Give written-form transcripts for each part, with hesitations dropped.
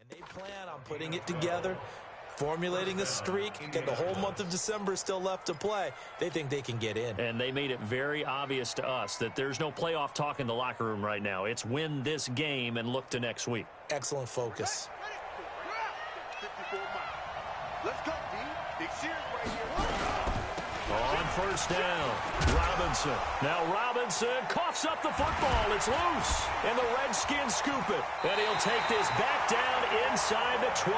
And they plan on putting it together, formulating a streak, and the whole month of December is still left to play. They think they can get in. And they made it very obvious to us that there's no playoff talk in the locker room right now. It's win this game and look to next week. Excellent focus. 54 miles. Let's go, D. Big series right here. On first down, Robinson. Now Robinson coughs up the football. It's loose. And the Redskins scoop it. And he'll take this back down inside the 20.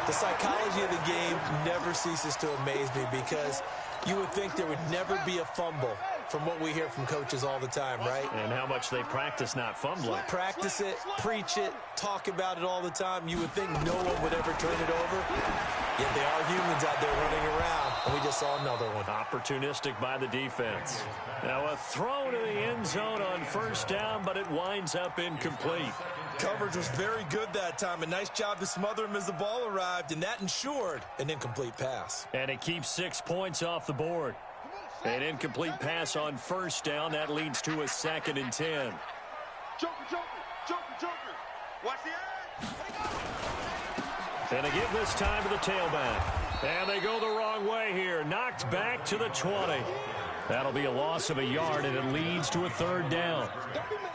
The psychology of the game never ceases to amaze me because you would think there would never be a fumble from what we hear from coaches all the time, right? And how much they practice not fumbling. Practice it, preach it, talk about it all the time. You would think no one would ever turn it over. Yet they are humans out there running around, and we just saw another one. Opportunistic by the defense. Now a throw to the end zone on first down, but it winds up incomplete. Coverage was very good that time. A nice job to smother him as the ball arrived, and that ensured an incomplete pass. And it keeps 6 points off the board. An incomplete pass on first down. That leads to a 2nd and 10. Joker, Joker, Joker, Joker. Watch the edge. And they give this time to the tailback. And they go the wrong way here. Knocked back to the 20. That'll be a loss of a yard, and it leads to a 3rd down.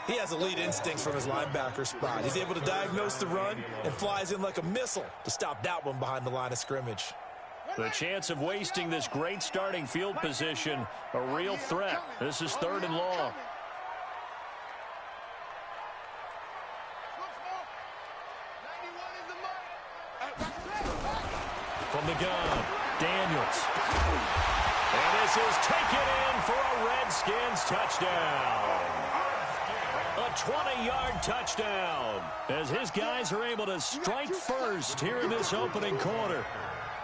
He has elite instincts from his linebacker spot. He's able to diagnose the run and flies in like a missile to stop that one behind the line of scrimmage. The chance of wasting this great starting field position, a real threat. This is 3rd and long. From the gun, Daniels. And this is taken in for a Redskins touchdown. A 20-yard touchdown as his guys are able to strike first here in this opening quarter.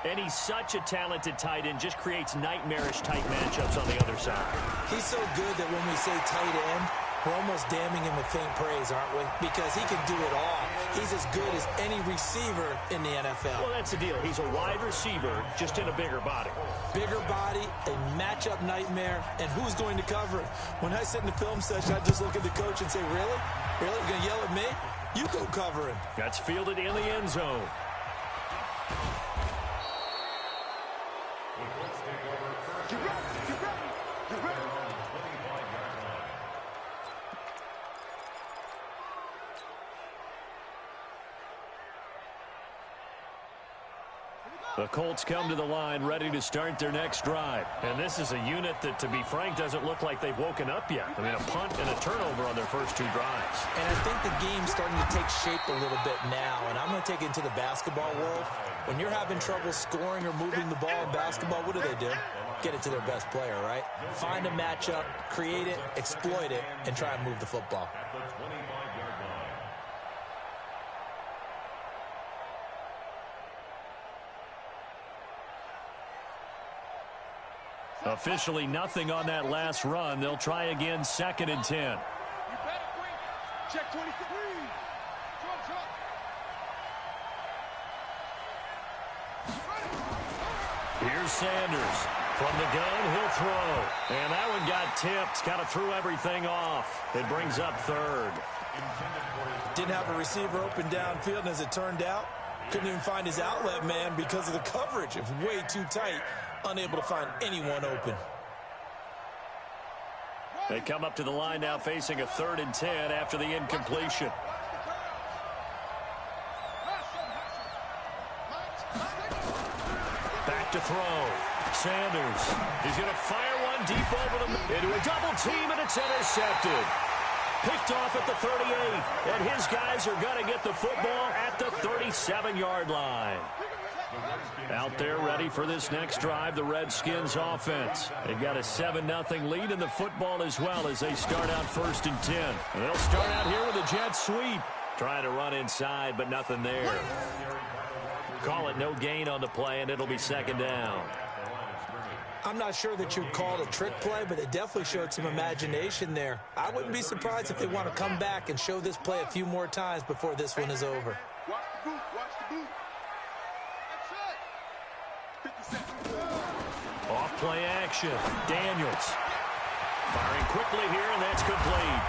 And he's such a talented tight end, just creates nightmarish-type matchups on the other side. He's so good that when we say tight end, we're almost damning him with faint praise, aren't we? Because he can do it all. He's as good as any receiver in the NFL. Well, that's the deal. He's a wide receiver, just in a bigger body. Bigger body, a matchup nightmare, and who's going to cover it? When I sit in the film session, I just look at the coach and say, really? Really? You're going to yell at me? You go cover him. That's fielded in the end zone. The Colts come to the line ready to start their next drive. And this is a unit that, to be frank, doesn't look like they've woken up yet. I mean, a punt and a turnover on their first 2 drives. And I think the game's starting to take shape a little bit now. And I'm going to take it into the basketball world. When you're having trouble scoring or moving the ball in basketball, what do? Get it to their best player, right? Find a matchup, create it, exploit it, and try and move the football. Officially nothing on that last run. They'll try again, 2nd and 10. Check 23. Here's Sanders. From the gun, he'll throw. And that one got tipped. Kind of threw everything off. It brings up 3rd. Didn't have a receiver open downfield, and as it turned out, couldn't even find his outlet man because of the coverage. It was way too tight. Unable to find anyone open. They come up to the line now facing a 3rd and 10 after the incompletion. Back to throw. Sanders. He's going to fire one deep over the into a double team, and it's intercepted. Picked off at the 38, and his guys are going to get the football at the 37-yard line. Out there ready for this next drive, the Redskins offense. They've got a 7-0 lead in the football as well as they start out 1st and 10. And they'll start out here with a jet sweep. Trying to run inside, but nothing there. Call it no gain on the play, and it'll be 2nd down. I'm not sure that you'd call it a trick play, but it definitely showed some imagination there. I wouldn't be surprised if they want to come back and show this play a few more times before this one is over. Watch the boot, watch the boot. Off play action. Daniels. Firing quickly here, and that's complete.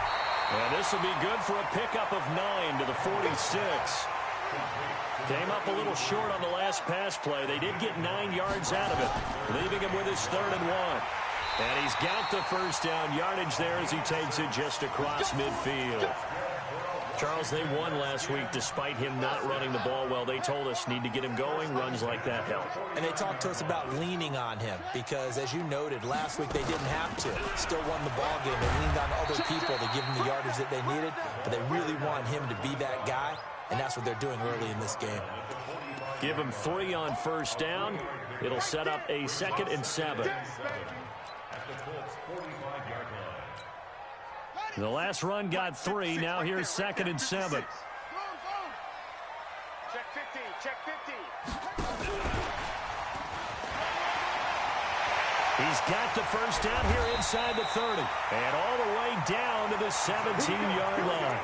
And this will be good for a pickup of 9 to the 46. Came up a little short on the last pass play. They did get 9 yards out of it, leaving him with his 3rd and 1. And he's got the first down yardage there as he takes it just across midfield. Charles, they won last week despite him not running the ball well. They told us need to get him going. Runs like that help. And they talked to us about leaning on him because, as you noted, last week they didn't have to. Still won the ball game. They leaned on other people to give them the yardage that they needed, but they really want him to be that guy, and that's what they're doing early in this game. Give him 3 on first down. It'll set up a 2nd and 7. The last run got 3. Now here's 2nd and 7. Check 50. Check 50. He's got the first down here inside the 30. And all the way down to the 17-yard line.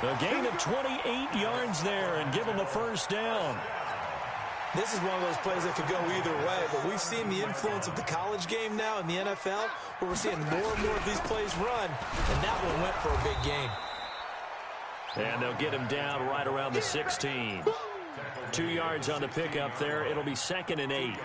A gain of 28 yards there and give him the first down. This is one of those plays that could go either way, but we've seen the influence of the college game now in the NFL, where we're seeing more and more of these plays run, and that one went for a big gain. And they'll get him down right around the 16. 2 yards on the pickup there. It'll be 2nd and 8.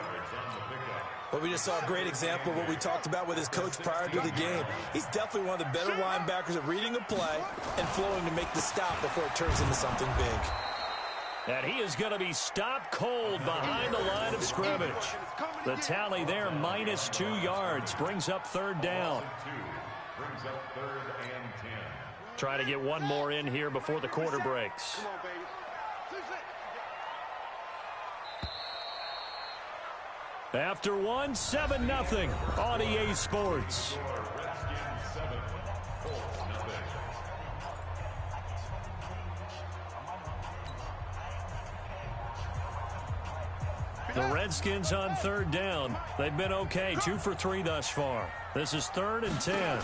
But we just saw a great example of what we talked about with his coach prior to the game. He's definitely one of the better linebackers at reading a play and flowing to make the stop before it turns into something big. And he is going to be stopped cold behind the line of scrimmage. The tally there, minus 2 yards, brings up 3rd down. Try to get one more in here before the quarter breaks. After 1, 7-0 on EA Sports. The Redskins on 3rd down. They've been okay, 2 for 3 thus far. This is 3rd and 10.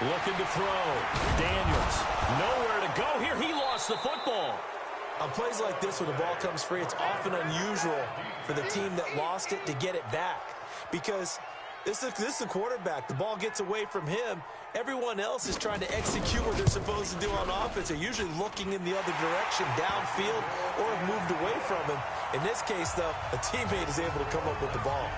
Looking to throw. Daniels, nowhere to go here. He lost the football. On plays like this, when the ball comes free, it's often unusual for the team that lost it to get it back. Because this is a quarterback. The ball gets away from him. Everyone else is trying to execute what they're supposed to do on offense. They're usually looking in the other direction, downfield, or have moved away from him. In this case, though, a teammate is able to come up with the ball.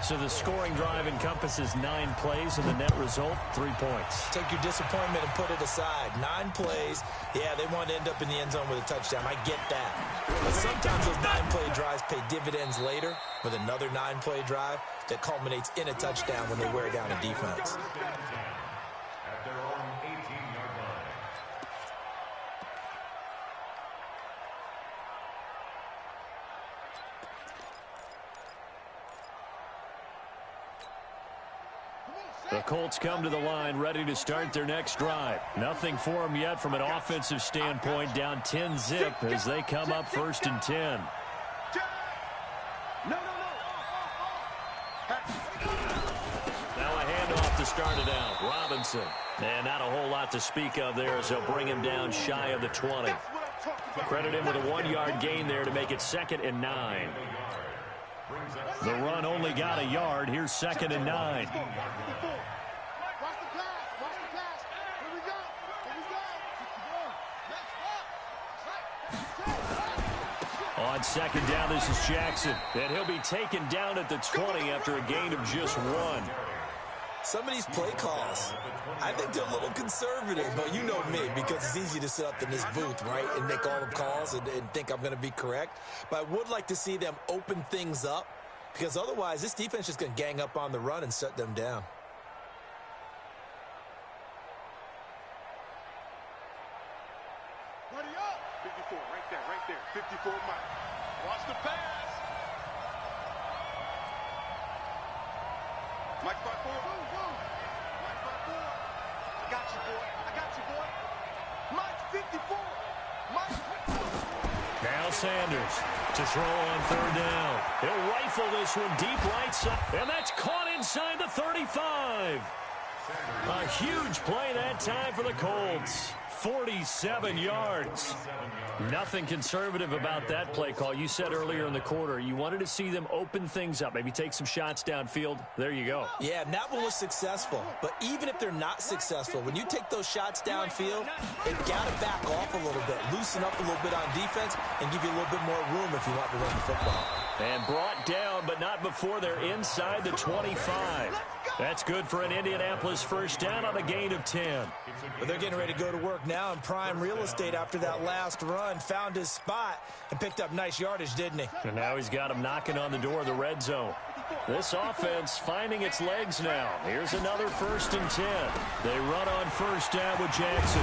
So the scoring drive encompasses 9 plays, and the net result, 3 points. Take your disappointment and put it aside. 9 plays. Yeah, they want to end up in the end zone with a touchdown. I get that. But sometimes those 9-play drives pay dividends later with another 9-play drive that culminates in a touchdown when they wear down a defense. At their own 18-yard line. The Colts come to the line ready to start their next drive. Nothing for them yet from an offensive standpoint, down 10-zip as they come up 1st and 10. Now a handoff to start it out. Robinson. And not a whole lot to speak of there as they'll bring him down shy of the 20. Credit him with a 1-yard gain there to make it 2nd and 9. The run only got a yard. Here's 2nd and 9. On 2nd down, this is Jackson. And he'll be taken down at the 20 after a gain of just 1. Some of these play calls, I think they're a little conservative, but you know me, because it's easy to sit up in this booth, right, and make all the calls and think I'm going to be correct. But I would like to see them open things up, because otherwise this defense is just going to gang up on the run and shut them down. Ready up. 54, right there. 54 Mike. Watch the pass. Mike 5-4. Mike 5-4. I got you, boy. Mike 54. Mike 54. Now Sanders to throw on 3rd down. He'll rifle this one deep right side. And that's caught inside the 35. A huge play that time for the Colts. 47 yards. Nothing conservative about that play call. You said earlier in the quarter you wanted to see them open things up, maybe take some shots downfield. There you go. Yeah, and that one was successful. But even if they're not successful, when you take those shots downfield, they've got to back off a a little bit, loosen up a little bit on defense, and give you a little bit more room if you want to run the football. And brought down, but not before they're inside the 25. That's good for an Indianapolis first down on a gain of 10. But they're getting ready to go to work now in prime real estate after that last run. Found his spot and picked up nice yardage, didn't he? And now he's got him knocking on the door of the red zone. This offense finding its legs now. Here's another 1st and 10. They run on first down with Jackson.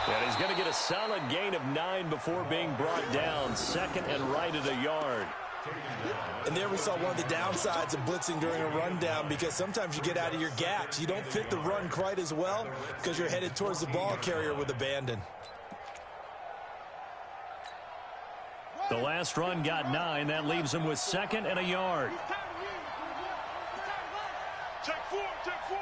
And he's going to get a solid gain of 9 before being brought down. 2nd and right at a yard. And there we saw one of the downsides of blitzing during a rundown, because sometimes you get out of your gaps. You don't fit the run quite as well because you're headed towards the ball carrier with abandon. The last run got 9. That leaves him with 2nd and a yard. Check 4, check 4.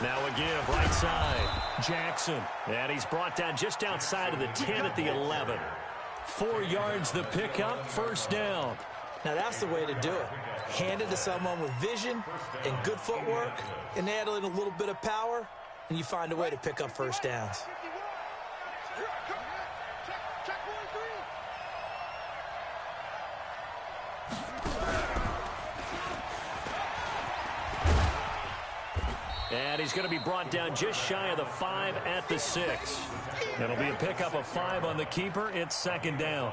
Now a give right side. Jackson. And he's brought down just outside of the 10 at the 11. 4 yards the pickup, first down. Now that's the way to do it. Hand it to someone with vision and good footwork, and add in a little bit of power, and you find a way to pick up first downs. And he's going to be brought down just shy of the 5 at the 6. It'll be a pickup of 5 on the keeper. It's 2nd down.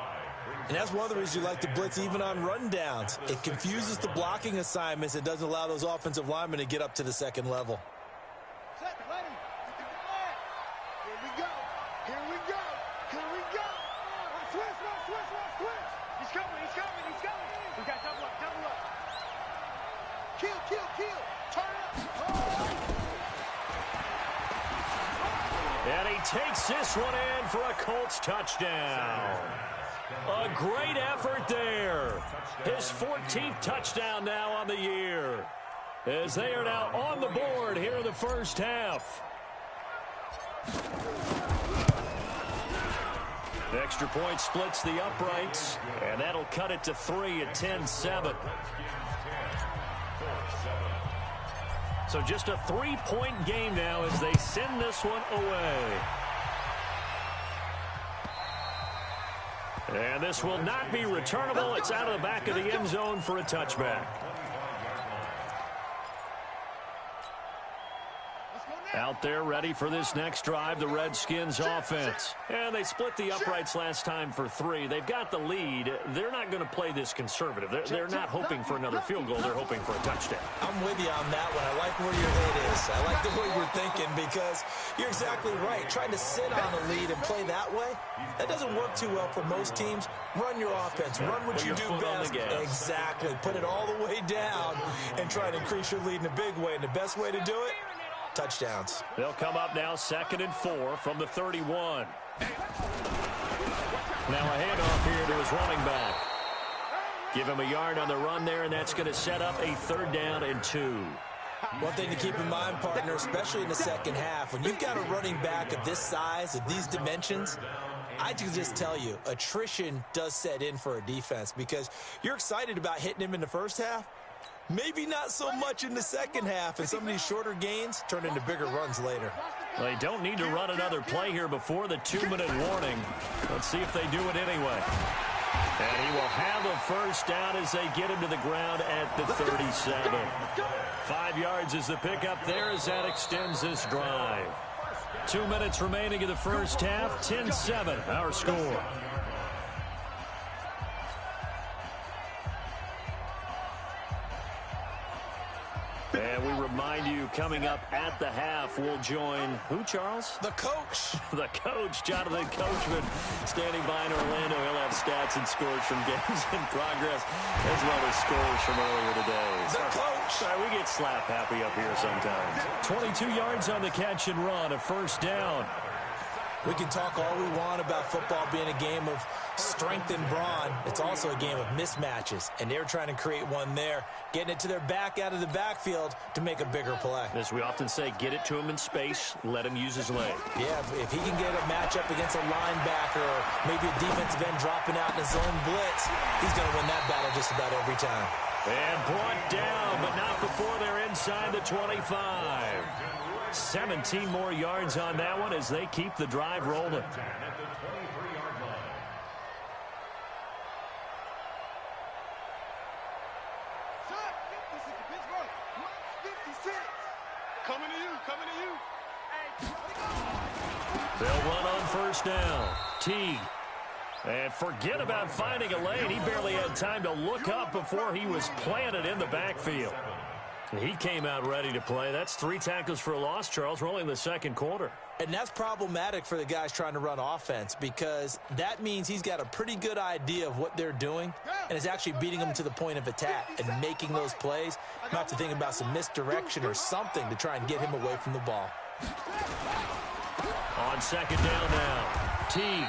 And that's one of the reasons you like to blitz even on rundowns. It confuses the blocking assignments. It doesn't allow those offensive linemen to get up to the 2nd level. Here we go. Here we go. Here we go. Switch. He's coming. We got double up. Kill. Turn up. And he takes this one in for a Colts touchdown. A great effort there. His 14th touchdown now on the year, as they are now on the board here in the first half. The extra point splits the uprights, and that'll cut it to 3 at 10-7. So just a 3-point game now as they send this one away. And this will not be returnable. It's out of the back of the end zone for a touchback. Out there ready for this next drive, the Redskins offense. And they split the uprights last time for 3. They've got the lead. They're not going to play this conservative. They're not hoping for another field goal. They're hoping for a touchdown. I'm with you on that one. I like where your head is. I like the way you're thinking, because you're exactly right. Trying to sit on a lead and play that way, that doesn't work too well for most teams. Run your offense. Run what you do best. Exactly. Put it all the way down and try to increase your lead in a big way. And the best way to do it, touchdowns. They'll come up now 2nd and 4 from the 31. Now a handoff here to his running back. Give him a yard on the run there, and that's going to set up a 3rd down and 2. One thing to keep in mind, partner, especially in the second half, when you've got a running back of this size, of these dimensions, I can just tell you, attrition does set in for a defense, because you're excited about hitting him in the first half. Maybe not so much in the second half, and some of these shorter gains turn into bigger runs later. They don't need to run another play here before the 2-minute warning. Let's see if they do it anyway. And he will have a first down as they get him to the ground at the 37. 5 yards is the pickup there as that extends this drive. 2 minutes remaining in the first half. 10-7, our score. And we remind you, coming up at the half, we'll join who, Charles? The coach. The coach, Jonathan Coachman, standing by in Orlando. He'll have stats and scores from games in progress, as well as scores from earlier today. The coach. We get slap happy up here sometimes. 22 yards on the catch and run, a first down. We can talk all we want about football being a game of strength and brawn. It's also a game of mismatches, and they're trying to create one there, getting it to their back out of the backfield to make a bigger play. As we often say, get it to him in space, let him use his leg. Yeah, if he can get a matchup against a linebacker or maybe a defensive end dropping out in a zone blitz, he's going to win that battle just about every time. And brought down, but not before they're inside the 25. 17 more yards on that one as they keep the drive rolling. Coming to you, coming to you. They'll run on first down. Teague. And forget about finding a lane. He barely had time to look up before he was planted in the backfield. He came out ready to play. That's 3 tackles for a loss, Charles. We're only in the second quarter. And that's problematic for the guys trying to run offense because that means he's got a pretty good idea of what they're doing and is actually beating them to the point of attack and making those plays. You have to think about some misdirection or something to try and get him away from the ball. On second down now, Teague.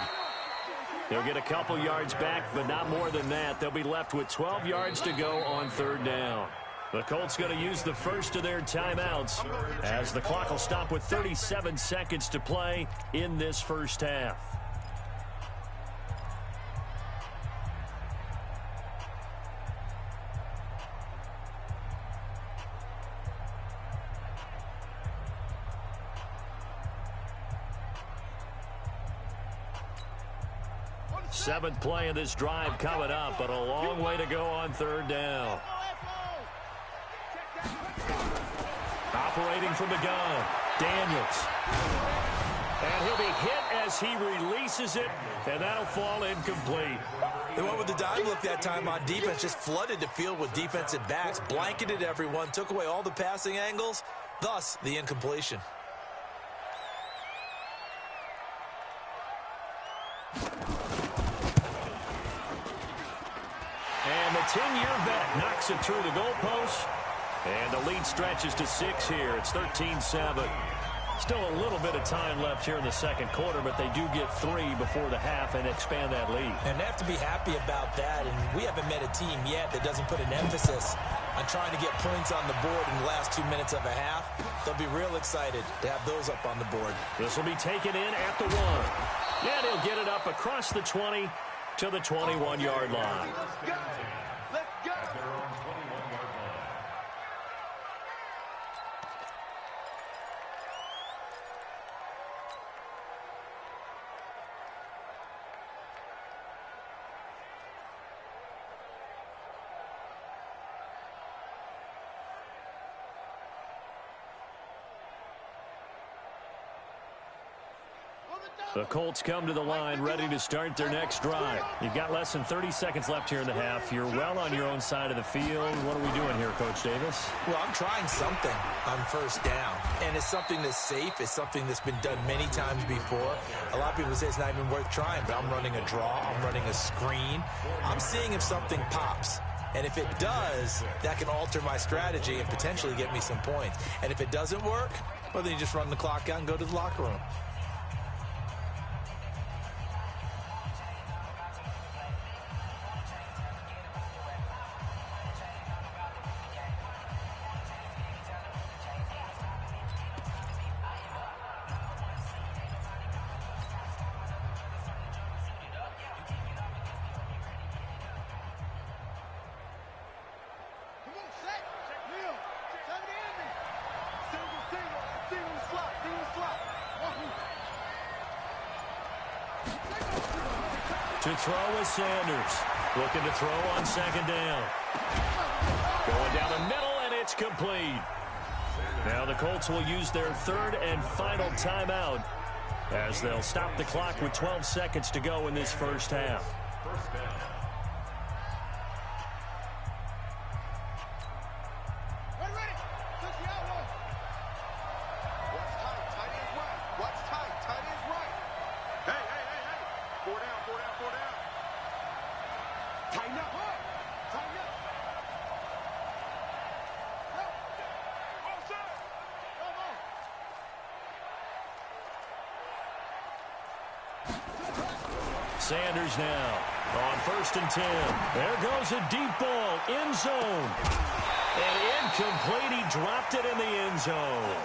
They'll get a couple yards back, but not more than that. They'll be left with 12 yards to go on third down. The Colts going to use the first of their timeouts as the clock will stop with 37 seconds to play in this first half. Seventh play of this drive coming up, but a long way to go on third down. Operating from the gun, Daniels. And he'll be hit as he releases it, and that'll fall incomplete. They went with the dime look that time on defense, just flooded the field with defensive backs, blanketed everyone, took away all the passing angles, thus the incompletion. And the 10-year vet knocks it through the goalpost. And the lead stretches to 6 here. It's 13-7. Still a little bit of time left here in the second quarter, but they do get 3 before the half and expand that lead. And they have to be happy about that. And we haven't met a team yet that doesn't put an emphasis on trying to get points on the board in the last 2 minutes of a half. They'll be real excited to have those up on the board. This will be taken in at the 1. And he'll get it up across the 20 to the 21-yard line. Let's go. The Colts come to the line ready to start their next drive. You've got less than 30 seconds left here in the half. You're well on your own side of the field. What are we doing here, Coach Davis? Well, I'm trying something on first down. And it's something that's safe. It's something that's been done many times before. A lot of people say it's not even worth trying, but I'm running a draw. I'm running a screen. I'm seeing if something pops. And if it does, that can alter my strategy and potentially get me some points. And if it doesn't work, well, then you just run the clock out and go to the locker room. To throw is Sanders. Looking to throw on second down. Going down the middle, and it's complete. Now the Colts will use their third and final timeout as they'll stop the clock with 12 seconds to go in this first half. Sanders now on 1st and 10. There goes a deep ball, end zone. And incomplete, he dropped it in the end zone.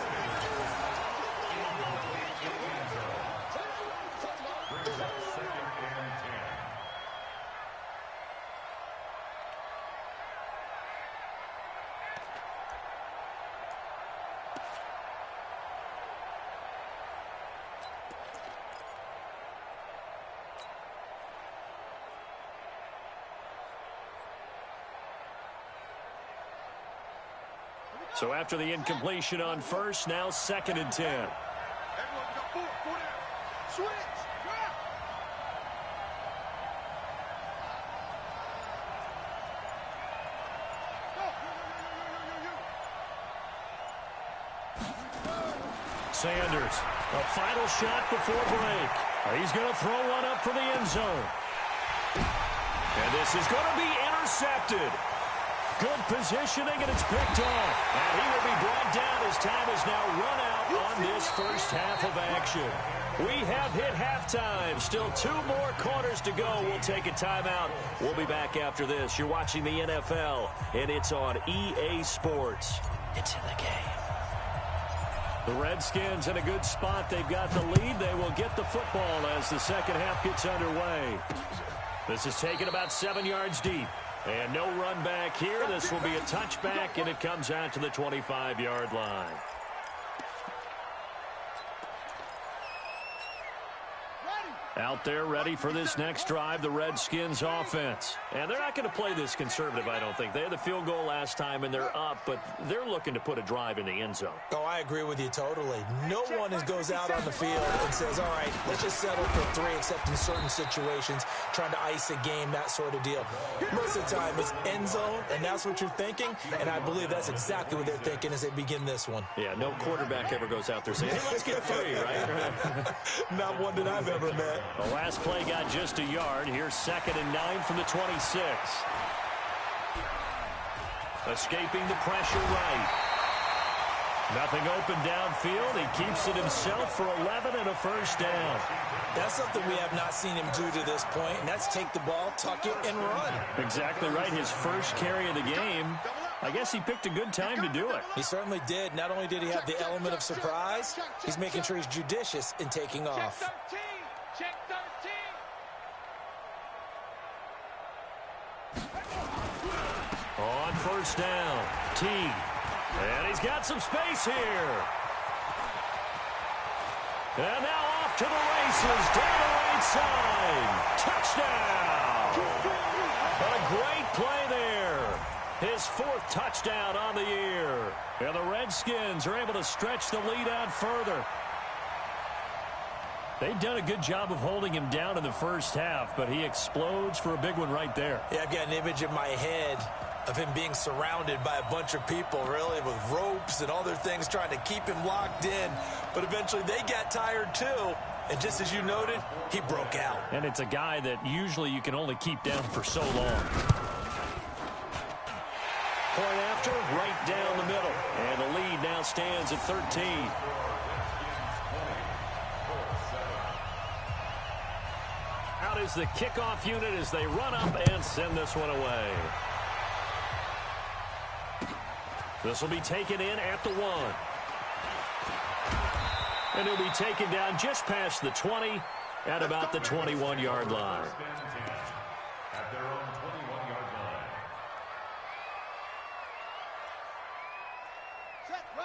So after the incompletion on first, now 2nd and 10. Everyone got four. Go down. Switch. Sanders, a final shot before break. He's going to throw one up for the end zone. And this is going to be intercepted. Good positioning, and it's picked off. And he will be brought down as time is now run out on this first half of action. We have hit halftime. Still 2 more quarters to go. We'll take a timeout. We'll be back after this. You're watching the NFL, and it's on EA Sports. It's in the game. The Redskins in a good spot. They've got the lead. They will get the football as the second half gets underway. This is taken about 7 yards deep. And no run back here. This will be a touchback, and it comes out to the 25-yard line. Out there ready for this next drive, the Redskins offense. And they're not going to play this conservative, I don't think. They had the field goal last time, and they're up, but they're looking to put a drive in the end zone. Oh, I agree with you totally. No one goes out on the field and says, all right, let's just settle for 3, except in certain situations, trying to ice a game, that sort of deal. Most of the time, it's end zone, and that's what you're thinking, and I believe that's exactly what they're thinking as they begin this one. Yeah, no quarterback ever goes out there saying, hey, let's get 3, right? Not one that I've ever met. The last play got just a yard. Here's 2nd and 9 from the 26. Escaping the pressure right. Nothing open downfield. He keeps it himself for 11 and a first down. That's something we have not seen him do to this point, and that's take the ball, tuck it, and run. Exactly right. His first carry of the game. I guess he picked a good time to do it. He certainly did. Not only did he have the element of surprise, he's making sure he's judicious in taking off. Check 13. On first down, Teague. And he's got some space here. And now off to the races, down the right side. Touchdown! A great play there. His 4th touchdown on the year. And the Redskins are able to stretch the lead out further. They've done a good job of holding him down in the first half, but he explodes for a big one right there. Yeah, I've got an image in my head of him being surrounded by a bunch of people, really, with ropes and other things trying to keep him locked in. But eventually they got tired, too. And just as you noted, he broke out. And it's a guy that usually you can only keep down for so long. Point after, right down the middle. And the lead now stands at 13. Out is the kickoff unit as they run up and send this one away. This will be taken in at the 1. And he'll be taken down just past the 20 at about the 21-yard line. At their own 21-yard line.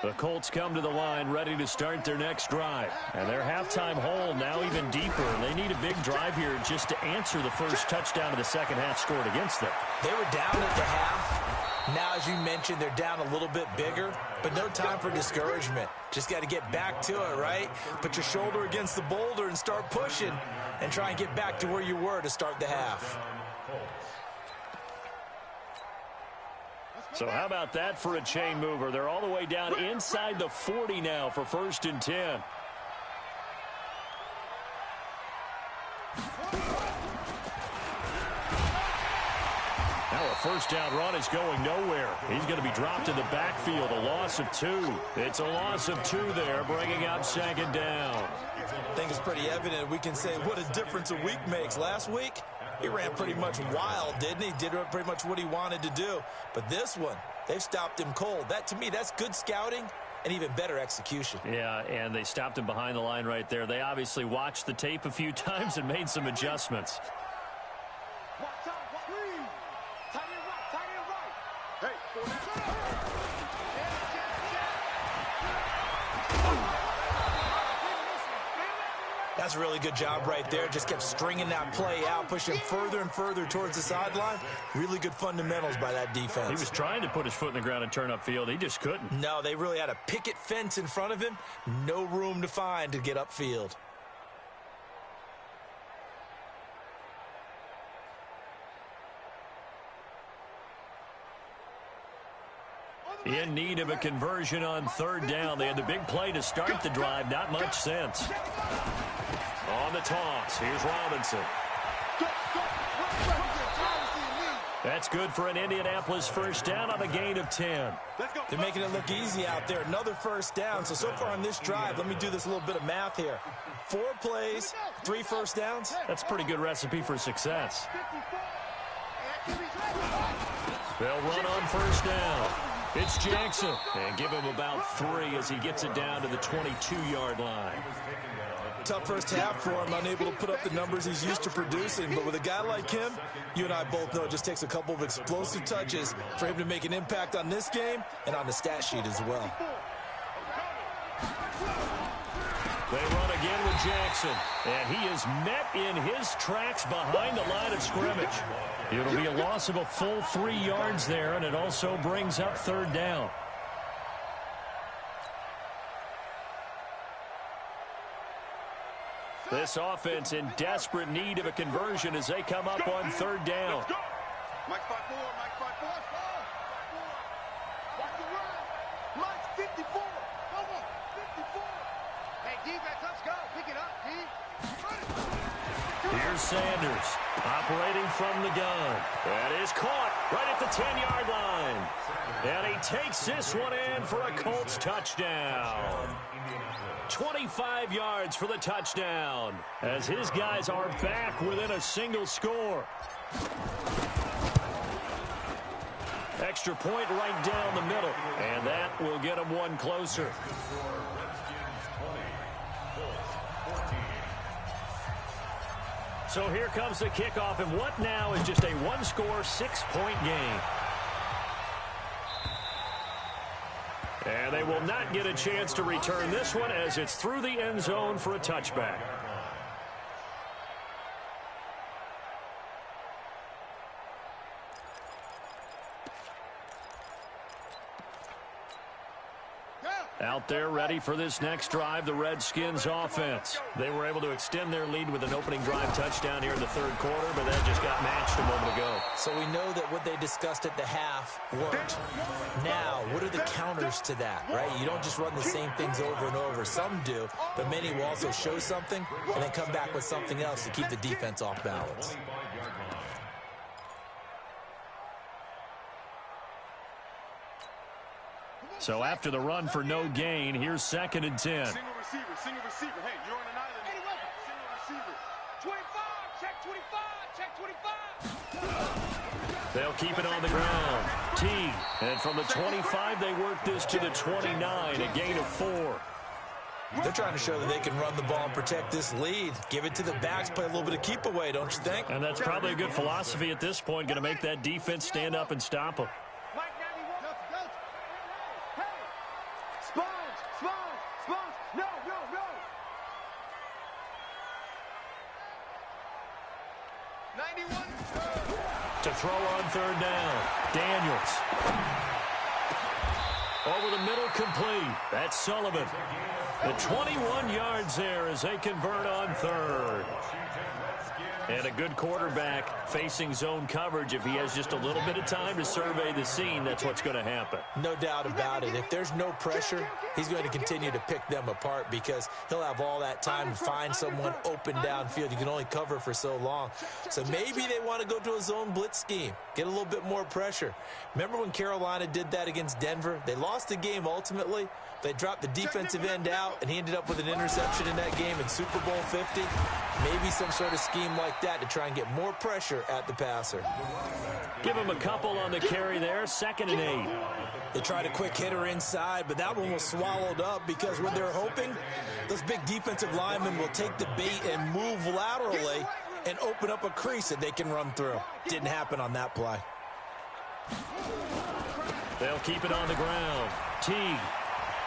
The Colts come to the line ready to start their next drive. And their halftime hole now even deeper. And they need a big drive here just to answer the first touchdown of the second half scored against them. They were down at the half. Now, as you mentioned, they're down a little bit bigger, but no time for discouragement. Just got to get back to it, right? Put your shoulder against the boulder and start pushing and try and get back to where you were to start the half. So how about that for a chain mover? They're all the way down inside the 40 now for 1st and 10. Now a first down run is going nowhere. He's going to be dropped in the backfield, a loss of 2. It's a loss of 2 there, bringing up 2nd down. I think it's pretty evident. We can say what a difference a week makes. Last week, he ran pretty much wild, didn't he? Did pretty much what he wanted to do. But this one, they've stopped him cold. That, to me, that's good scouting and even better execution. Yeah, and they stopped him behind the line right there. They obviously watched the tape a few times and made some adjustments. That's a really good job right there. Just kept stringing that play out, pushing further and further towards the sideline. Really good fundamentals by that defense. He was trying to put his foot in the ground and turn upfield. He just couldn't. No, they really had a picket fence in front of him. No room to find to get upfield. In need of a conversion on third down. They had the big play to start the drive. Not much sense. On the toss, here's Robinson. That's good for an Indianapolis first down on a gain of 10. They're making it look easy out there. Another first down. So far on this drive, let me do this little bit of math here. 4 plays, 3 first downs. That's a pretty good recipe for success. They'll run on first down. It's Jackson. And give him about 3 as he gets it down to the 22-yard line. Tough first half for him, unable to put up the numbers he's used to producing. But with a guy like him, you and I both know it just takes a couple of explosive touches for him to make an impact on this game and on the stat sheet as well. They run again with Jackson, and he is met in his tracks behind the line of scrimmage. It'll be a loss of a full 3 yards there, and it also brings up third down. This offense in desperate need of a conversion as they come up on third down. Mike 5-4, Mike 5-4. Watch the run. Mike 54. Come on, 54. Hey, defense, let's go. Pick it up, D. Here's Sanders operating from the gun. That is caught right at the 10-yard line. And he takes this one in for a Colts touchdown. 25 yards for the touchdown as his guys are back within a single score. Extra point right down the middle, and that will get them one closer. So here comes the kickoff, and what now is just a one-score, 6-point game. And they will not get a chance to return this one as it's through the end zone for a touchback. Out there ready for this next drive, the Redskins offense. They were able to extend their lead with an opening drive touchdown here in the third quarter, but that just got matched a moment ago. So we know that what they discussed at the half worked. Now, what are the counters to that, right? You don't just run the same things over and over. Some do, but many will also show something and then come back with something else to keep the defense off balance. So after the run for no gain, here's 2nd and 10. Single receiver. Hey, you're on an island. Single receiver. 25, check 25, check 25. They'll keep it on the ground. T. And from the 25, they work this to the 29, a gain of 4. They're trying to show that they can run the ball and protect this lead. Give it to the backs, play a little bit of keep away, don't you think? And that's probably a good philosophy at this point, going to make that defense stand up and stop them. To throw on third down, Daniels. Over the middle, complete. That's Sullivan. The 21 yards there as they convert on third. And a good quarterback facing zone coverage. If he has just a little bit of time to survey the scene, that's what's going to happen. No doubt about it. If there's no pressure, he's going to continue to pick them apart because he'll have all that time to find someone open downfield. You can only cover for so long. So maybe they want to go to a zone blitz scheme, get a little bit more pressure. Remember when Carolina did that against Denver? They lost the game ultimately. They dropped the defensive end out, and he ended up with an interception in that game in Super Bowl 50. Maybe some sort of scheme like that to try and get more pressure at the passer. Give him a couple on the carry there, 2nd and 8. They tried a quick hitter inside, but that one was swallowed up because what they're hoping, those big defensive linemen will take the bait and move laterally and open up a crease that they can run through. Didn't happen on that play. They'll keep it on the ground. T.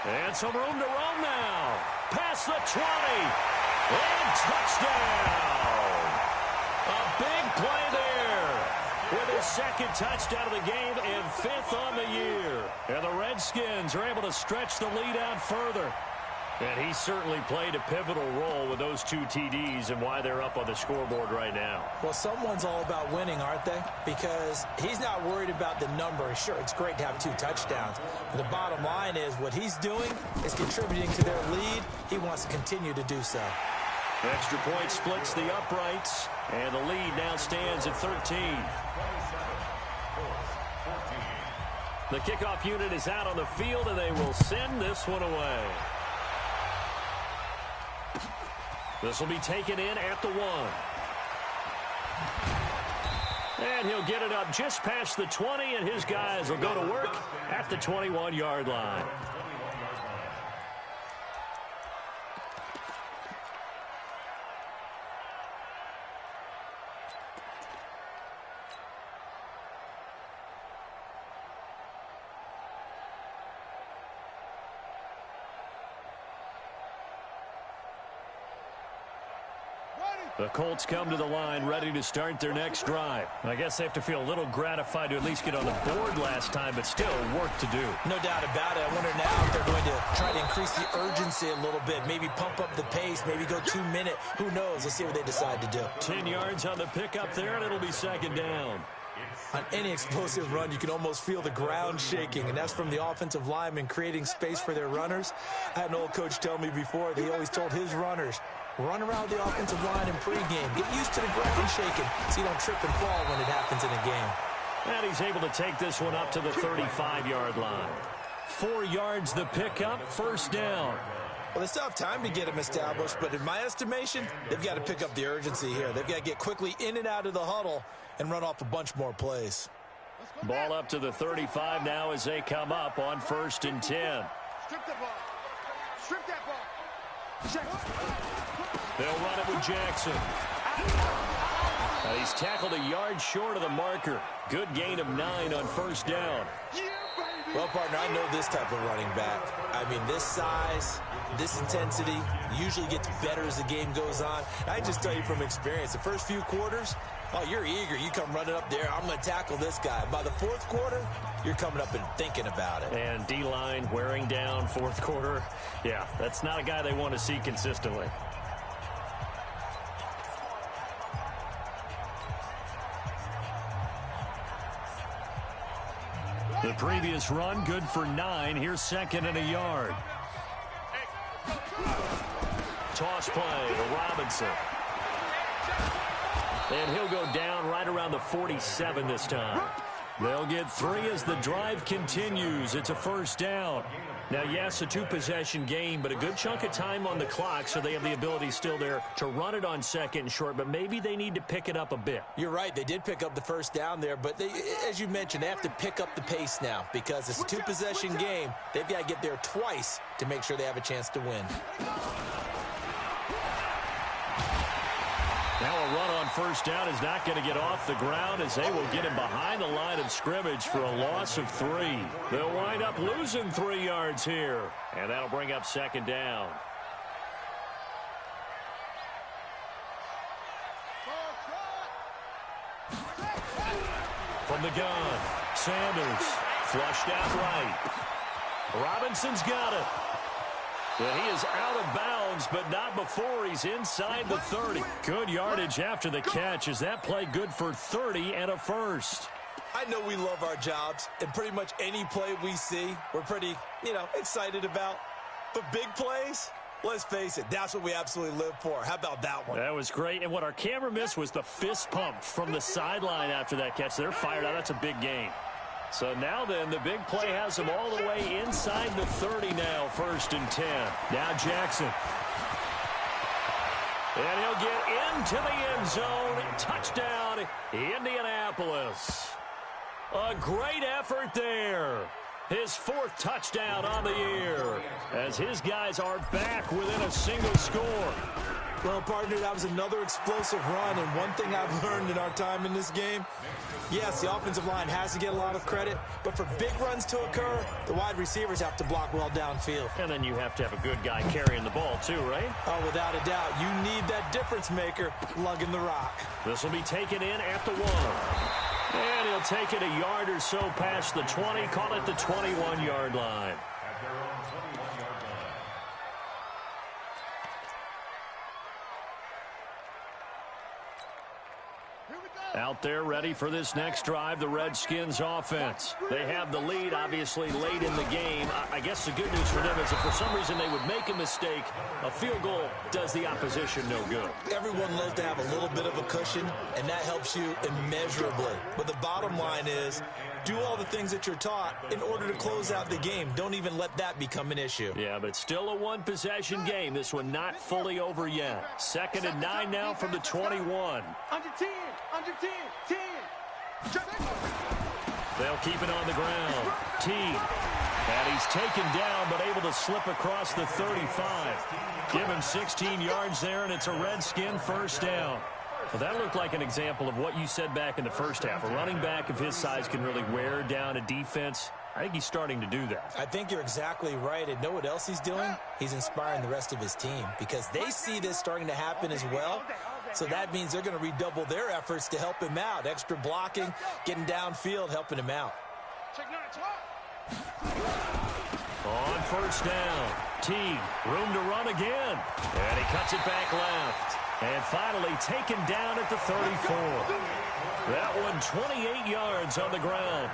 And some room to run now. Past the 20. And touchdown! A big play there with his second touchdown of the game and 5th on the year. And the Redskins are able to stretch the lead out further. And he certainly played a pivotal role with those 2 TDs and why they're up on the scoreboard right now. Well, someone's all about winning, aren't they? Because he's not worried about the number. Sure, it's great to have 2 touchdowns. But the bottom line is what he's doing is contributing to their lead. He wants to continue to do so. Extra point splits the uprights, and the lead now stands at 13. The kickoff unit is out on the field, and they will send this one away. This will be taken in at the 1. And he'll get it up just past the 20, and his guys will go to work at the 21-yard line. The Colts come to the line ready to start their next drive. I guess they have to feel a little gratified to at least get on the board last time, but still work to do. No doubt about it. I wonder now if they're going to try to increase the urgency a little bit, maybe pump up the pace, maybe go 2-minute. Who knows? Let's see what they decide to do. 10 yards on the pickup there, and it'll be second down. On any explosive run, you can almost feel the ground shaking, and that's from the offensive linemen creating space for their runners. I had an old coach tell me before, he always told his runners, run around the offensive line in pregame. Get used to the ground shaking so you don't trip and fall when it happens in a game. And he's able to take this one up to the 35-yard line. 4 yards the pickup, first down. Well, they still have time to get him established, but in my estimation, they've got to pick up the urgency here. They've got to get quickly in and out of the huddle and run off a bunch more plays. Ball up to the 35 now as they come up on 1st and 10. Strip the ball. Strip that ball. Check. They'll run it with Jackson. He's tackled a yard short of the marker. Good gain of 9 on 1st down. Well, partner, I know this type of running back. I mean, this size, this intensity usually gets better as the game goes on. I just tell you from experience, the first few quarters, oh, you're eager. You come running up there, I'm going to tackle this guy. By the 4th quarter, you're coming up and thinking about it. And D-line wearing down 4th quarter. Yeah, that's not a guy they want to see consistently. The previous run, good for 9. Here's 2nd and a yard. Toss play to Robinson. And he'll go down right around the 47 this time. They'll get 3 as the drive continues. It's a 1st down. Now, yes, a 2-possession game, but a good chunk of time on the clock, so they have the ability still there to run it on 2nd and short, but maybe they need to pick it up a bit. You're right. They did pick up the 1st down there, but they, as you mentioned, they have to pick up the pace now because it's a 2-possession game. They've got to get there twice to make sure they have a chance to win. Now a run on 1st down is not going to get off the ground as they will get him behind the line of scrimmage for a loss of 3. They'll wind up losing 3 yards here, and that'll bring up 2nd down. From the gun, Sanders flushed out right. Robinson's got it. And he is out of bounds, but not before he's inside the 30. Good yardage after the catch. Is that play good for 30 and a 1st? I know we love our jobs, and pretty much any play we see, we're pretty, excited about. But big plays, let's face it, that's what we absolutely live for. How about that one? That was great. And what our camera missed was the fist pump from the sideline after that catch. They're fired out. That's a big gain. So now then, the big play has them all the way inside the 30 now, 1st and 10. Now Jackson. And he'll get into the end zone. Touchdown, Indianapolis. A great effort there. His 4th touchdown on the year, as his guys are back within a single score. Well, partner, that was another explosive run, and one thing I've learned in our time in this game, yes, the offensive line has to get a lot of credit, but for big runs to occur, the wide receivers have to block well downfield. And then you have to have a good guy carrying the ball too, right? Oh, without a doubt. You need that difference maker lugging the rock. This will be taken in at the 1. And he'll take it a yard or so past the 20, call it the 21-yard line. At their own 21-yard line. Out there ready for this next drive, the Redskins offense. They have the lead, obviously, late in the game. I guess the good news for them is if for some reason they would make a mistake, a field goal does the opposition no good. Everyone loves to have a little bit of a cushion, and that helps you immeasurably. But the bottom line is, do all the things that you're taught in order to close out the game. Don't even let that become an issue. Yeah, but still a one-possession game. This one not fully over yet. 2nd and 9 now from the 21. Under 10, under 10, 10. They'll keep it on the ground. Teague. And he's taken down, but able to slip across the 35. Give him 16 yards there, and it's a Redskin first down. Well, that looked like an example of what you said back in the first half. A running back of his size can really wear down a defense. I think he's starting to do that. I think you're exactly right. And know what else he's doing? He's inspiring the rest of his team because they see this starting to happen as well. So that means they're going to redouble their efforts to help him out. Extra blocking, getting downfield, helping him out. On first down, Teague, room to run again. And he cuts it back left. And finally taken down at the 34. That one 28 yards on the ground.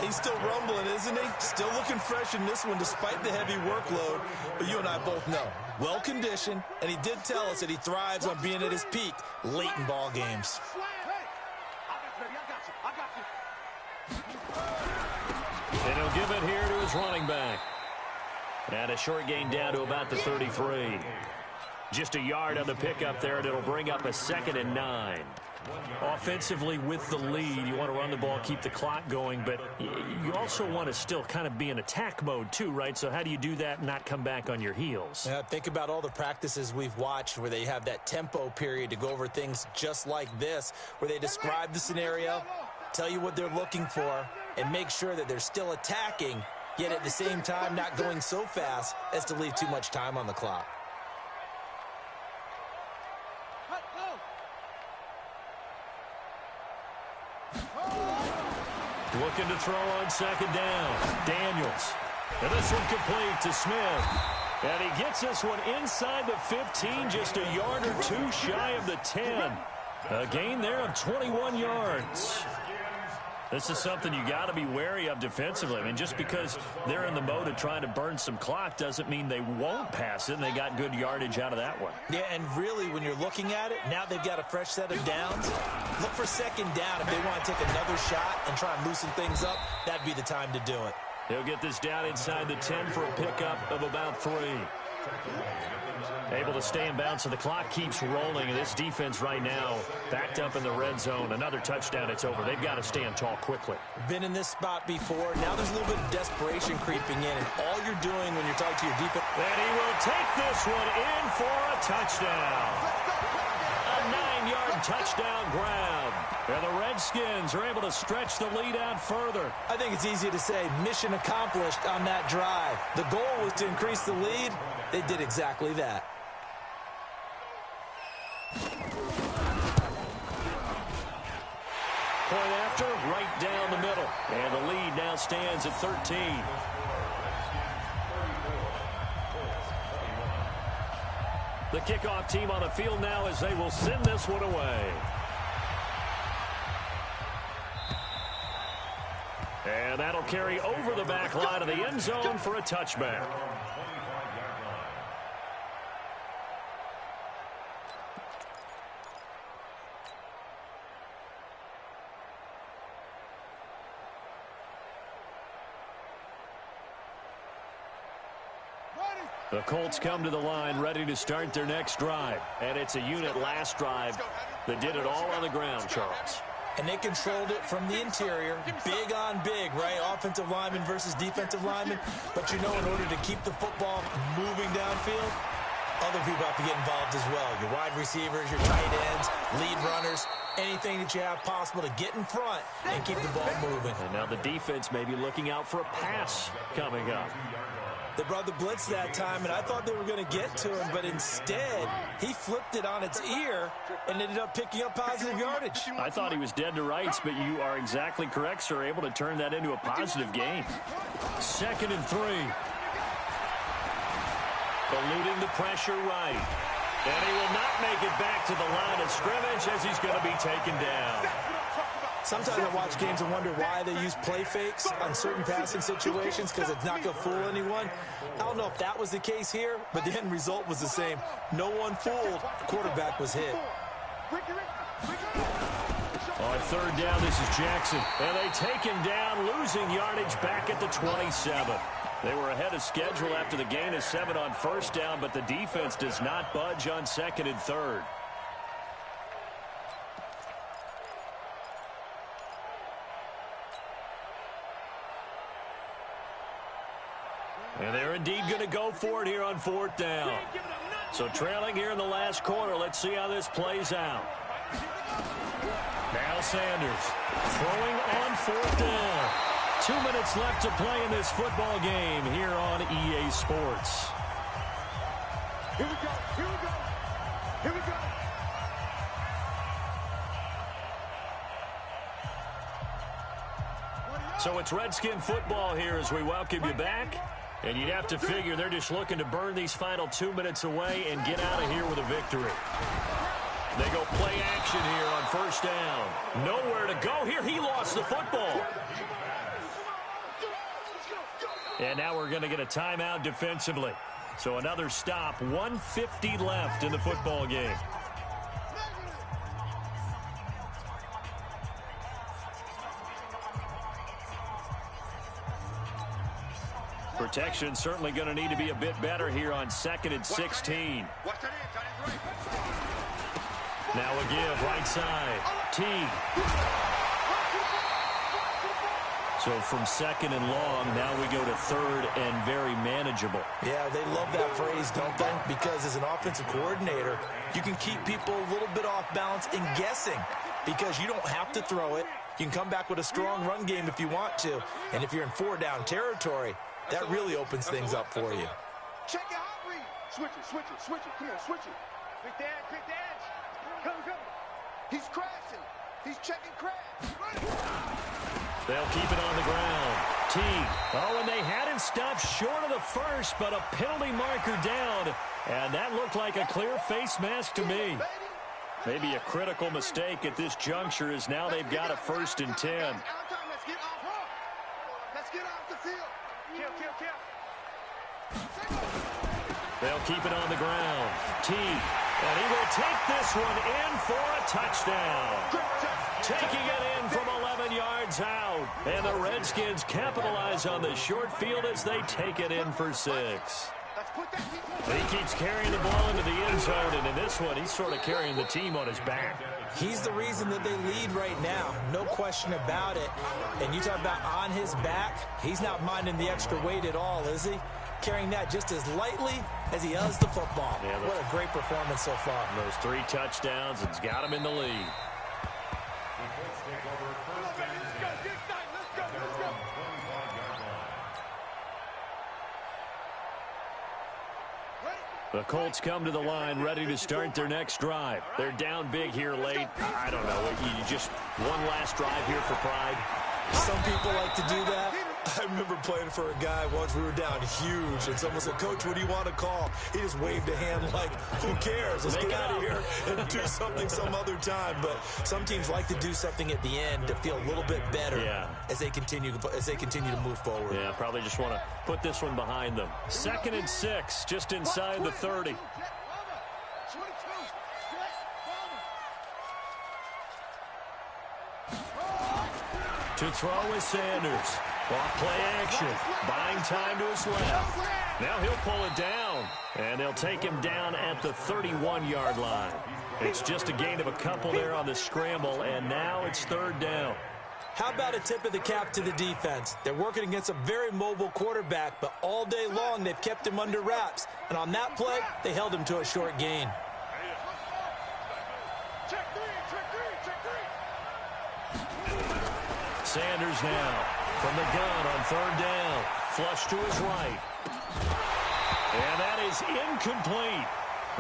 He's still rumbling, isn't he? Still looking fresh in this one despite the heavy workload. But you and I both know, well-conditioned, and he did tell us that he thrives on being at his peak late in ball games. And he'll give it here to his running back. And a short gain down to about the 33. Just a yard on the pickup there, and it'll bring up a 2nd and 9. Offensively with the lead, you want to run the ball, keep the clock going, but you also want to still kind of be in attack mode too, right? So how do you do that and not come back on your heels? Yeah, think about all the practices we've watched where they have that tempo period to go over things just like this, where they describe the scenario, tell you what they're looking for, and make sure that they're still attacking, yet at the same time not going so fast as to leave too much time on the clock. Looking to throw on 2nd down. Daniels. And this one complete to Smith. And he gets this one inside the 15, just a yard or two shy of the 10. A gain there of 21 yards. This is something you got to be wary of defensively. I mean, just because they're in the mode of trying to burn some clock doesn't mean they won't pass it, and they got good yardage out of that one. Yeah, and really, when you're looking at it, now they've got a fresh set of downs. Look for 2nd down. If they want to take another shot and try and loosen things up, that'd be the time to do it. He'll get this down inside the 10 for a pickup of about 3. Able to stay in bounds, so the clock keeps rolling, and this defense right now backed up in the red zone. Another touchdown, it's over. They've got to stand tall quickly. Been in this spot before. Now there's a little bit of desperation creeping in, and all you're doing when you're talking to your defense. And he will take this one in for a touchdown. A 9-yard touchdown grab. And the Redskins are able to stretch the lead out further. I think it's easy to say mission accomplished on that drive. The goal was to increase the lead. They did exactly that. Point after, right down the middle. And the lead now stands at 13. The kickoff team on the field now as they will send this one away. And that'll carry over the back line of the end zone for a touchback. The Colts come to the line ready to start their next drive. And it's a unit last drive that did it all on the ground, Charles. And they controlled it from the interior, big on big, right? Offensive lineman versus defensive lineman. But you know, in order to keep the football moving downfield, other people have to get involved as well. Your wide receivers, your tight ends, lead runners, anything that you have possible to get in front and keep the ball moving. And now the defense may be looking out for a pass coming up. They brought the blitz that time, and I thought they were going to get to him, but instead, he flipped it on its ear and ended up picking up positive yardage. I thought he was dead to rights, but you are exactly correct, sir. Able to turn that into a positive gain. 2nd and 3. Eluding the pressure right. And he will not make it back to the line of scrimmage as he's going to be taken down. Sometimes I watch games and wonder why they use play fakes on certain passing situations because it's not going to fool anyone. I don't know if that was the case here, but the end result was the same. No one fooled. The quarterback was hit. On 3rd down, this is Jackson. And they take him down, losing yardage back at the 27. They were ahead of schedule after the gain of 7 on 1st down, but the defense does not budge on 2nd and 3rd. And they're indeed going to go for it here on 4th down. So trailing here in the last quarter. Let's see how this plays out. Now Sanders throwing on 4th down. 2 minutes left to play in this football game here on EA Sports. Here we go. Here we go. Here we go. So it's Redskin football here as we welcome you back. And you'd have to figure they're just looking to burn these final 2 minutes away and get out of here with a victory. They go play action here on 1st down. Nowhere to go here. He lost the football. And now we're going to get a timeout defensively. So another stop. 1:50 left in the football game. Protection certainly going to need to be a bit better here on 2nd and 16. Now a give right side. Teague. So from 2nd and long, now we go to 3rd and very manageable. Yeah, they love that phrase, don't they? Because as an offensive coordinator, you can keep people a little bit off balance and guessing because you don't have to throw it. You can come back with a strong run game if you want to. And if you're in 4-down territory, that really opens things up for you. Check it out, read. Switch it, switch it, switch it. Come on, switch it. Quick dance, quick dance. Come, come. He's crashing. He's checking crash. They'll keep it on the ground. Teague. Oh, and they had him stopped short of the first, but a penalty marker down. And that looked like a clear face mask to me. Maybe a critical mistake at this juncture as now they've got a 1st and 10. Let's get off. Let's get off the field. Kill, kill, kill. They'll keep it on the ground. Teague. And he will take this one in for a touchdown. Taking it in from 11 yards out. And the Redskins capitalize on the short field as they take it in for 6. He keeps carrying the ball into the end zone, and in this one, he's sort of carrying the team on his back. He's the reason that they lead right now, no question about it. And you talk about on his back, he's not minding the extra weight at all, is he? Carrying that just as lightly as he does the football. Yeah, what a great performance so far. Those 3 touchdowns, it's got him in the lead. The Colts come to the line ready to start their next drive. They're down big here late. I don't know. You just one last drive here for pride. Some people like to do that. I remember playing for a guy once. We were down huge, and someone said, "Coach, what do you want to call?" He just waved a hand like, "Who cares? Let's get out of here and do something some other time." But some teams like to do something at the end to feel a little bit better as they continue to move forward. Yeah, probably just want to put this one behind them. 2nd and 6, just inside the 30. To throw is Sanders. Off play action. Buying time to his left. Now he'll pull it down. And they'll take him down at the 31-yard line. It's just a gain of a couple there on the scramble, and now it's third down. How about a tip of the cap to the defense? They're working against a very mobile quarterback, but all day long they've kept him under wraps. And on that play, they held him to a short gain. Sanders now from the gun on third down. Flush to his right. And that is incomplete.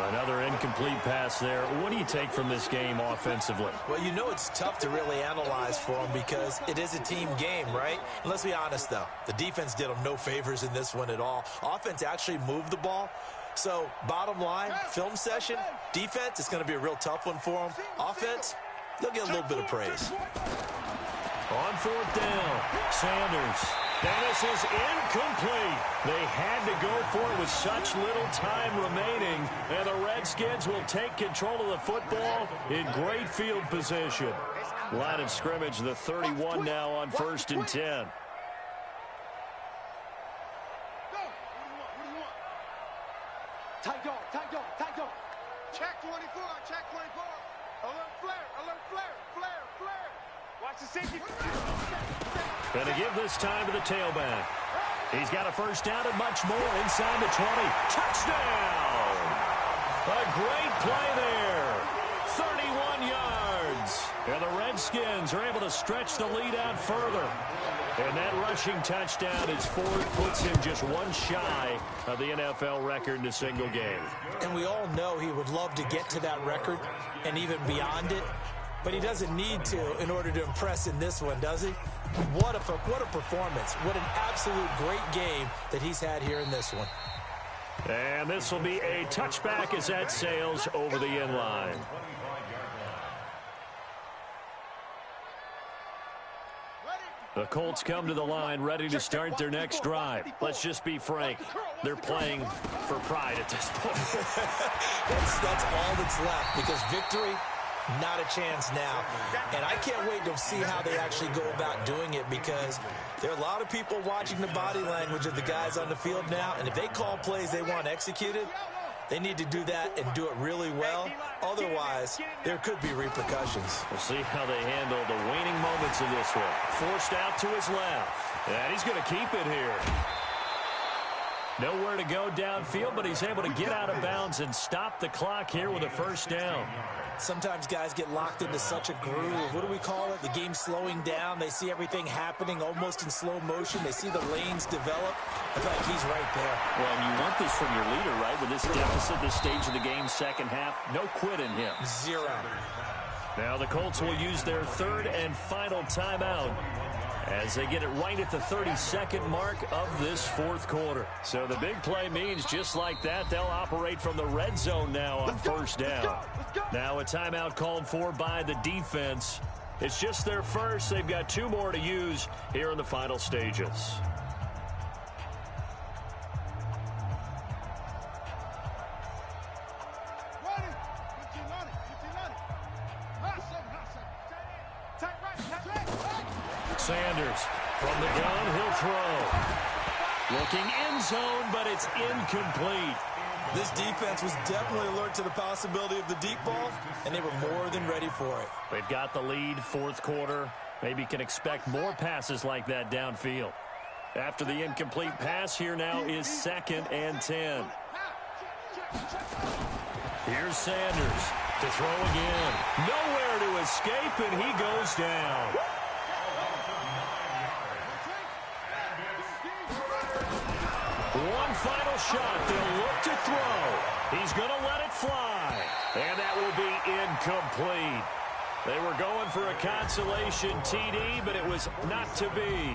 Another incomplete pass there. What do you take from this game offensively? Well, you know it's tough to really analyze for them because it is a team game, right? And let's be honest, though. The defense did them no favors in this one at all. Offense actually moved the ball. So, bottom line, film session, defense, it's going to be a real tough one for them. Offense, they'll get a little bit of praise. On fourth down, Sanders. And this is incomplete. They had to go for it with such little time remaining. And the Redskins will take control of the football in great field position. Line of scrimmage, the 31 now on 1st and 10. Tight dog, tight dog, tight dog. Check 24, check 24. Alert flare, alert flare, flare, flare. Watch the safety. Going to give this time to the tailback. He's got a first down and much more inside the 20. Touchdown! A great play there. 31 yards. And the Redskins are able to stretch the lead out further. And that rushing touchdown is fourth, puts him just one shy of the NFL record in a single game. And we all know he would love to get to that record and even beyond it. But he doesn't need to in order to impress in this one, does he? What a performance. What an absolute great game that he's had here in this one. And this will be a touchback as that sails over the end line. The Colts come to the line ready to start their next drive. Let's just be frank. They're playing for pride at this point. That's all that's left because victory, not a chance now. And I can't wait to see how they actually go about doing it because there are a lot of people watching the body language of the guys on the field now. And if they call plays they want executed, they need to do that and do it really well. Otherwise, there could be repercussions. We'll see how they handle the waning moments of this one. Forced out to his left. And he's going to keep it here. Nowhere to go downfield, but he's able to get out of bounds and stop the clock here with a first down. Sometimes guys get locked into such a groove. What do we call it? The game's slowing down. They see everything happening almost in slow motion. They see the lanes develop. I feel like he's right there. Well, and you want this from your leader, right? With this deficit, this stage of the game, second half, no quit in him. Zero. Now the Colts will use their third and final timeout as they get it right at the 32nd mark of this fourth quarter. So the big play means just like that, they'll operate from the red zone now on first down. Now a timeout called for by the defense. It's just their first. They've got two more to use here in the final stages. Sanders from the gun, he'll throw. Looking end zone, but it's incomplete. This defense was definitely alert to the possibility of the deep ball, and they were more than ready for it. They've got the lead, fourth quarter. Maybe can expect more passes like that downfield. After the incomplete pass, here now is 2nd and 10. Here's Sanders to throw again. Nowhere to escape, and he goes down. One final shot. They'll look to throw. He's going to let it fly. And that will be incomplete. They were going for a consolation TD, but it was not to be.